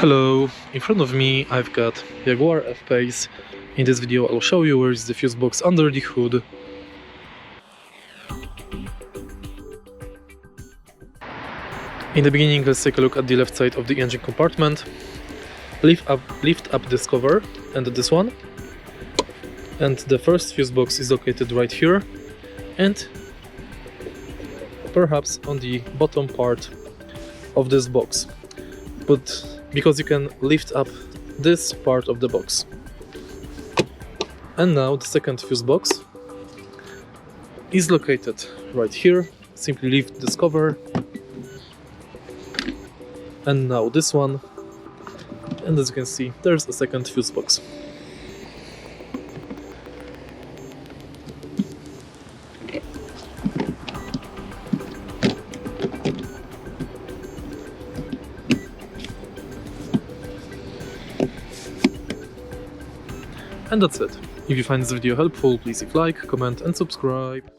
Hello, in front of me I've got Jaguar F-Pace. In this video I'll show you where is the fuse box under the hood. In the beginning, let's take a look at the left side of the engine compartment. Lift up this cover and this one. And the first fuse box is located right here and perhaps on the bottom part of this box. But because you can lift up this part of the box. And now the second fuse box is located right here. Simply lift this cover. And now this one. And as you can see, there's a second fuse box. And that's it. If you find this video helpful, please leave a like, comment and subscribe.